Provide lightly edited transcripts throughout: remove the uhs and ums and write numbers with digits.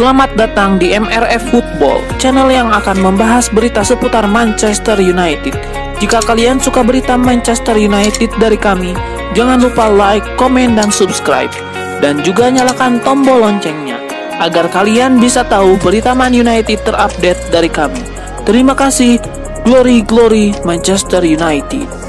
Selamat datang di MRF Football, channel yang akan membahas berita seputar Manchester United. Jika kalian suka berita Manchester United dari kami, jangan lupa like, komen, dan subscribe. Dan juga nyalakan tombol loncengnya, agar kalian bisa tahu berita Man United terupdate dari kami. Terima kasih, Glory Glory Manchester United.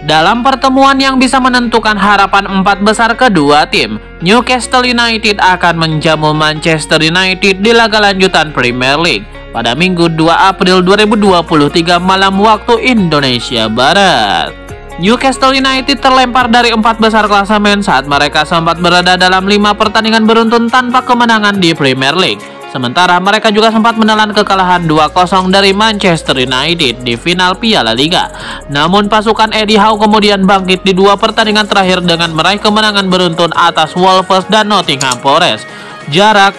Dalam pertemuan yang bisa menentukan harapan empat besar kedua tim, Newcastle United akan menjamu Manchester United di laga lanjutan Premier League pada Minggu 2 April 2023 malam waktu Indonesia Barat. Newcastle United terlempar dari empat besar klasemen saat mereka sempat berada dalam 5 pertandingan beruntun tanpa kemenangan di Premier League. Sementara mereka juga sempat menelan kekalahan 2-0 dari Manchester United di final Piala Liga. Namun pasukan Eddie Howe kemudian bangkit di 2 pertandingan terakhir dengan meraih kemenangan beruntun atas Wolves dan Nottingham Forest. Jarak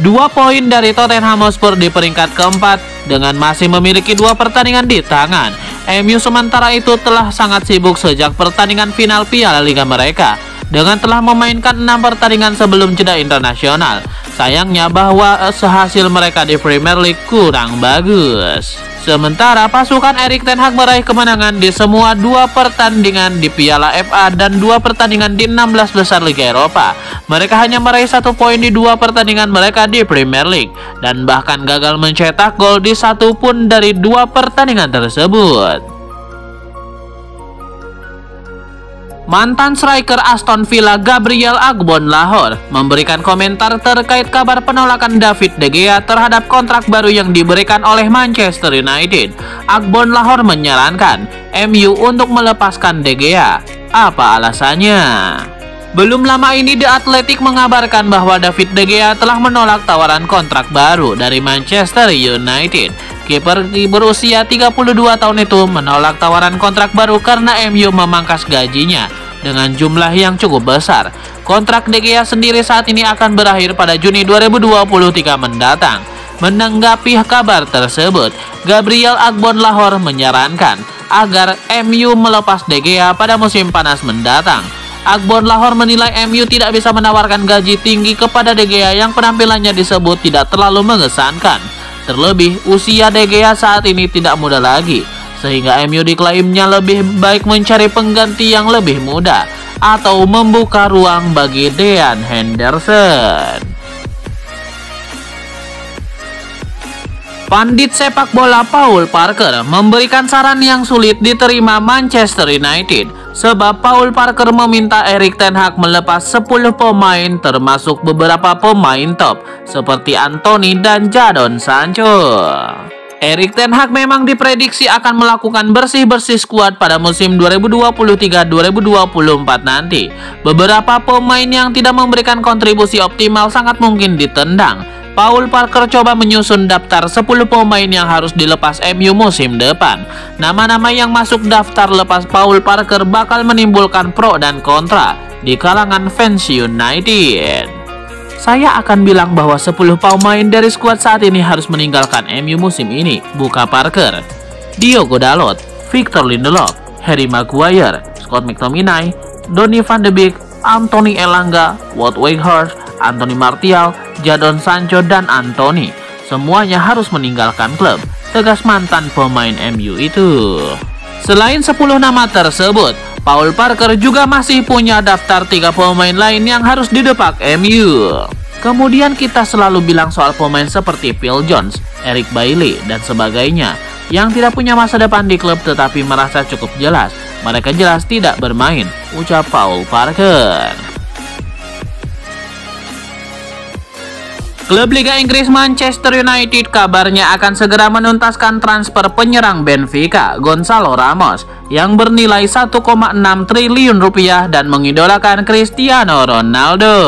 2 poin dari Tottenham Hotspur di peringkat keempat dengan masih memiliki 2 pertandingan di tangan. MU sementara itu telah sangat sibuk sejak pertandingan final Piala Liga mereka dengan telah memainkan 6 pertandingan sebelum jeda internasional. Sayangnya bahwa sehasil mereka di Premier League kurang bagus. Sementara pasukan Erik ten Hag meraih kemenangan di semua 2 pertandingan di Piala FA dan 2 pertandingan di 16 besar Liga Eropa. Mereka hanya meraih 1 poin di 2 pertandingan mereka di Premier League dan bahkan gagal mencetak gol di 1 pun dari 2 pertandingan tersebut. Mantan striker Aston Villa Gabriel Agbonlahor memberikan komentar terkait kabar penolakan David De Gea terhadap kontrak baru yang diberikan oleh Manchester United. Agbonlahor menyarankan MU untuk melepaskan De Gea. Apa alasannya? Belum lama ini The Athletic mengabarkan bahwa David De Gea telah menolak tawaran kontrak baru dari Manchester United. Kiper berusia 32 tahun itu menolak tawaran kontrak baru karena MU memangkas gajinya dengan jumlah yang cukup besar. Kontrak De Gea sendiri saat ini akan berakhir pada Juni 2023 mendatang. Menanggapi kabar tersebut, Gabriel Agbonlahor menyarankan agar MU melepas De Gea pada musim panas mendatang. Agbonlahor menilai MU tidak bisa menawarkan gaji tinggi kepada De Gea yang penampilannya disebut tidak terlalu mengesankan. Terlebih, usia De Gea saat ini tidak muda lagi, sehingga MU diklaimnya lebih baik mencari pengganti yang lebih muda atau membuka ruang bagi Dean Henderson. Pandit sepak bola Paul Parker memberikan saran yang sulit diterima Manchester United sebab Paul Parker meminta Erik ten Hag melepas 10 pemain termasuk beberapa pemain top seperti Anthony dan Jadon Sancho. Erik ten Hag memang diprediksi akan melakukan bersih-bersih skuad pada musim 2023-2024 nanti. Beberapa pemain yang tidak memberikan kontribusi optimal sangat mungkin ditendang. Paul Parker coba menyusun daftar 10 pemain yang harus dilepas MU musim depan. Nama-nama yang masuk daftar lepas Paul Parker bakal menimbulkan pro dan kontra di kalangan fans United. Saya akan bilang bahwa 10 pemain dari skuad saat ini harus meninggalkan MU musim ini, buka Parker. Diogo Dalot, Victor Lindelof, Harry Maguire, Scott McTominay, Donny van de Beek, Anthony Elanga, Wout Weghorst, Anthony Martial, Jadon Sancho, dan Anthony. Semuanya harus meninggalkan klub, tegas mantan pemain MU itu. Selain 10 nama tersebut, Paul Parker juga masih punya daftar 3 pemain lain yang harus didepak MU. Kemudian kita selalu bilang soal pemain seperti Phil Jones, Eric Bailly, dan sebagainya yang tidak punya masa depan di klub tetapi merasa cukup jelas mereka jelas tidak bermain, ucap Paul Parker. Klub Liga Inggris Manchester United kabarnya akan segera menuntaskan transfer penyerang Benfica Gonzalo Ramos yang bernilai 1,6 triliun rupiah dan mengidolakan Cristiano Ronaldo.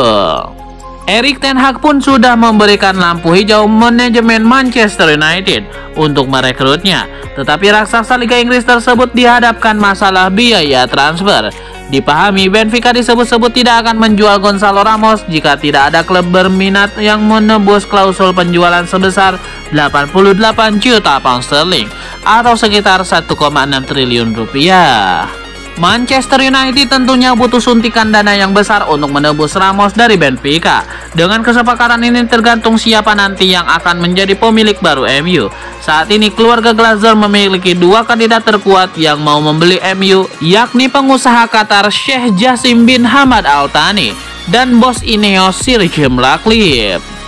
Erik ten Hag pun sudah memberikan lampu hijau manajemen Manchester United untuk merekrutnya, tetapi raksasa Liga Inggris tersebut dihadapkan masalah biaya transfer. Dipahami, Benfica disebut-sebut tidak akan menjual Gonzalo Ramos jika tidak ada klub berminat yang menebus klausul penjualan sebesar 88 juta pound sterling atau sekitar 1,6 triliun rupiah. Manchester United tentunya butuh suntikan dana yang besar untuk menebus Ramos dari Benfica. Dengan kesepakatan ini tergantung siapa nanti yang akan menjadi pemilik baru MU. Saat ini keluarga Glazer memiliki dua kandidat terkuat yang mau membeli MU, yakni pengusaha Qatar Sheikh Jassim bin Hamad Al Thani dan bos Ineos Sir Jim Ratcliffe.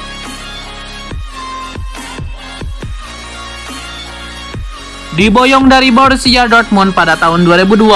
Diboyong dari Borussia Dortmund pada tahun 2021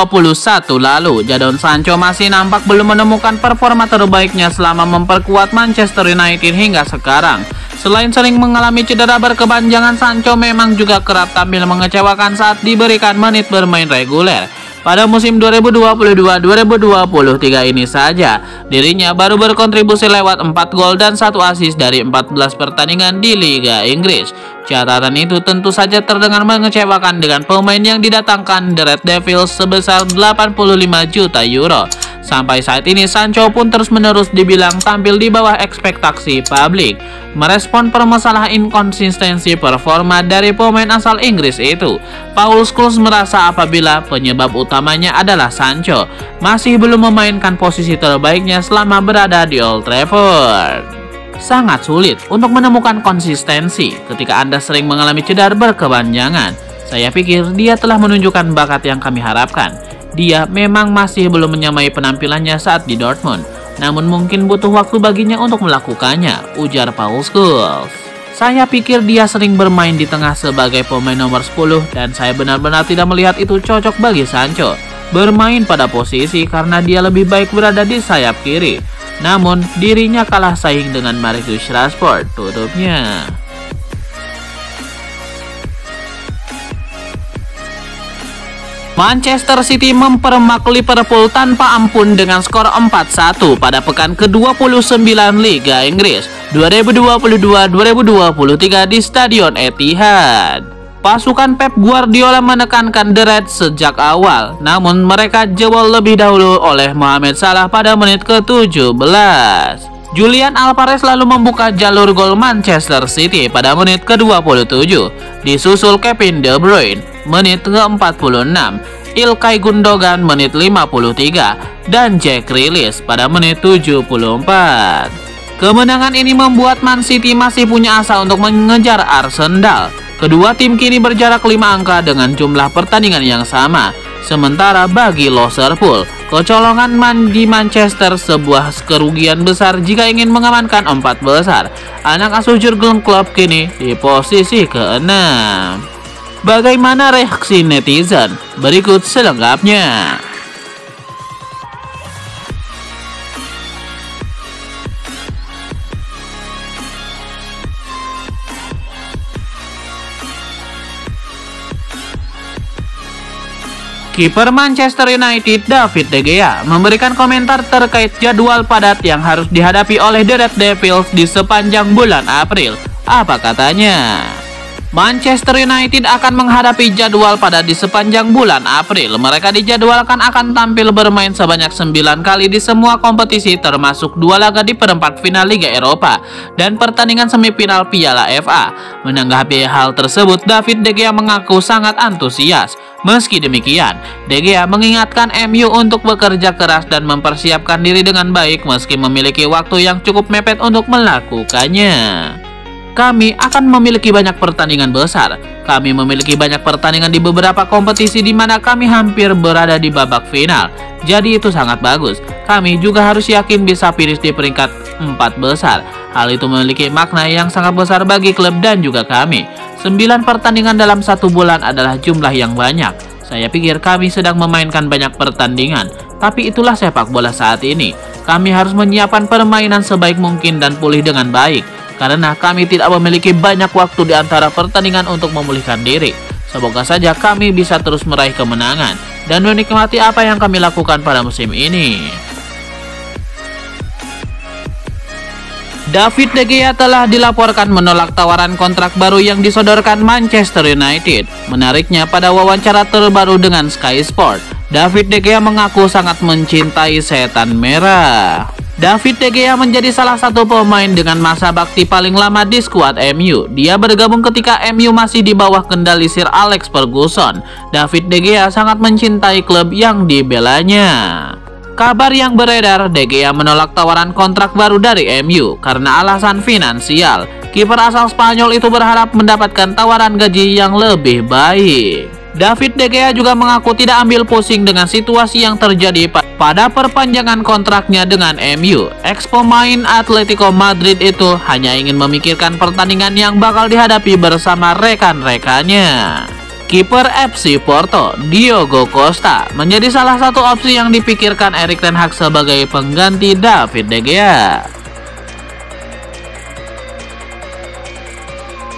lalu, Jadon Sancho masih nampak belum menemukan performa terbaiknya selama memperkuat Manchester United hingga sekarang. Selain sering mengalami cedera berkepanjangan, Sancho memang juga kerap tampil mengecewakan saat diberikan menit bermain reguler. Pada musim 2022-2023 ini saja, dirinya baru berkontribusi lewat 4 gol dan 1 assist dari 14 pertandingan di Liga Inggris. Catatan itu tentu saja terdengar mengecewakan dengan pemain yang didatangkan The Red Devils sebesar 85 juta euro. Sampai saat ini Sancho pun terus-menerus dibilang tampil di bawah ekspektasi publik. Merespon permasalahan inkonsistensi performa dari pemain asal Inggris itu, Paul Scholes merasa apabila penyebab utamanya adalah Sancho masih belum memainkan posisi terbaiknya selama berada di Old Trafford. Sangat sulit untuk menemukan konsistensi ketika Anda sering mengalami cedera berkepanjangan. Saya pikir dia telah menunjukkan bakat yang kami harapkan. Dia memang masih belum menyamai penampilannya saat di Dortmund, namun mungkin butuh waktu baginya untuk melakukannya, ujar Paul Scholes. Saya pikir dia sering bermain di tengah sebagai pemain nomor 10 dan saya benar-benar tidak melihat itu cocok bagi Sancho bermain pada posisi karena dia lebih baik berada di sayap kiri. Namun dirinya kalah saing dengan Marcus Rashford, tutupnya. Manchester City mempermak Liverpool tanpa ampun dengan skor 4-1 pada pekan ke-29 Liga Inggris 2022-2023 di Stadion Etihad. Pasukan Pep Guardiola menekankan The Reds sejak awal, namun mereka jebol lebih dahulu oleh Mohamed Salah pada menit ke-17. Julian Alvarez lalu membuka jalur gol Manchester City pada menit ke-27, disusul Kevin De Bruyne menit ke-46, Ilkay Gundogan menit 53, dan Jack Grealish pada menit 74. Kemenangan ini membuat Man City masih punya asa untuk mengejar Arsenal. Kedua tim kini berjarak 5 angka dengan jumlah pertandingan yang sama. Sementara bagi Liverpool, kecolongan di Manchester sebuah kerugian besar jika ingin mengamankan 4 besar. Anak asuh Jurgen Klopp kini di posisi ke-6. Bagaimana reaksi netizen? Berikut selengkapnya. Kiper Manchester United David De Gea memberikan komentar terkait jadwal padat yang harus dihadapi oleh The Red Devils di sepanjang bulan April. Apa katanya? Manchester United akan menghadapi jadwal padat di sepanjang bulan April. Mereka dijadwalkan akan tampil bermain sebanyak 9 kali di semua kompetisi termasuk 2 laga di perempat final Liga Eropa dan pertandingan semifinal Piala FA. Menanggapi hal tersebut, David De Gea mengaku sangat antusias. Meski demikian, De Gea mengingatkan MU untuk bekerja keras dan mempersiapkan diri dengan baik meski memiliki waktu yang cukup mepet untuk melakukannya. Kami akan memiliki banyak pertandingan besar. Kami memiliki banyak pertandingan di beberapa kompetisi di mana kami hampir berada di babak final. Jadi itu sangat bagus. Kami juga harus yakin bisa finish di peringkat 4 besar. Hal itu memiliki makna yang sangat besar bagi klub dan juga kami. 9 pertandingan dalam 1 bulan adalah jumlah yang banyak. Saya pikir kami sedang memainkan banyak pertandingan. Tapi itulah sepak bola saat ini. Kami harus menyiapkan permainan sebaik mungkin dan pulih dengan baik. Karena kami tidak memiliki banyak waktu di antara pertandingan untuk memulihkan diri. Semoga saja kami bisa terus meraih kemenangan dan menikmati apa yang kami lakukan pada musim ini. David De Gea telah dilaporkan menolak tawaran kontrak baru yang disodorkan Manchester United. Menariknya, pada wawancara terbaru dengan Sky Sport, David De Gea mengaku sangat mencintai setan merah. David De Gea menjadi salah satu pemain dengan masa bakti paling lama di skuad MU. Dia bergabung ketika MU masih di bawah kendali Sir Alex Ferguson. David De Gea sangat mencintai klub yang dibelanya. Kabar yang beredar, De Gea menolak tawaran kontrak baru dari MU karena alasan finansial. Kiper asal Spanyol itu berharap mendapatkan tawaran gaji yang lebih baik. David De Gea juga mengaku tidak ambil pusing dengan situasi yang terjadi pada perpanjangan kontraknya dengan MU. Ex-pemain Atletico Madrid itu hanya ingin memikirkan pertandingan yang bakal dihadapi bersama rekan-rekannya. Kiper FC Porto, Diogo Costa, menjadi salah satu opsi yang dipikirkan Erik ten Hag sebagai pengganti David De Gea.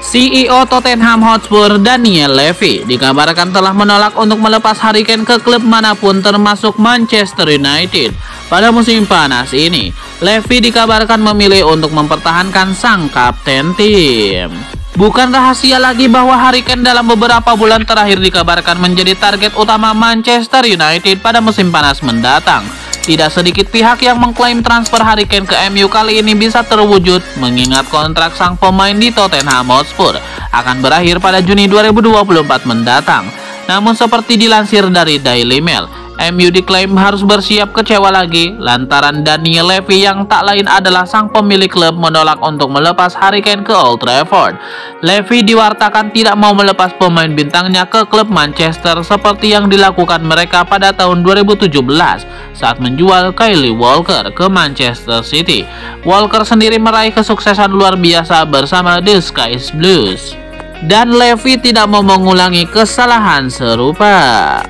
CEO Tottenham Hotspur Daniel Levy dikabarkan telah menolak untuk melepas Harry Kane ke klub manapun termasuk Manchester United. Pada musim panas ini, Levy dikabarkan memilih untuk mempertahankan sang kapten tim. Bukan rahasia lagi bahwa Harry Kane dalam beberapa bulan terakhir dikabarkan menjadi target utama Manchester United pada musim panas mendatang. Tidak sedikit pihak yang mengklaim transfer Harry Kane ke MU kali ini bisa terwujud mengingat kontrak sang pemain di Tottenham Hotspur akan berakhir pada Juni 2024 mendatang. Namun seperti dilansir dari Daily Mail, MU diklaim harus bersiap kecewa lagi lantaran Daniel Levy yang tak lain adalah sang pemilik klub menolak untuk melepas Harry Kane ke Old Trafford. Levy diwartakan tidak mau melepas pemain bintangnya ke klub Manchester seperti yang dilakukan mereka pada tahun 2017 saat menjual Kyle Walker ke Manchester City. Walker sendiri meraih kesuksesan luar biasa bersama The Skies Blues. Dan Levy tidak mau mengulangi kesalahan serupa.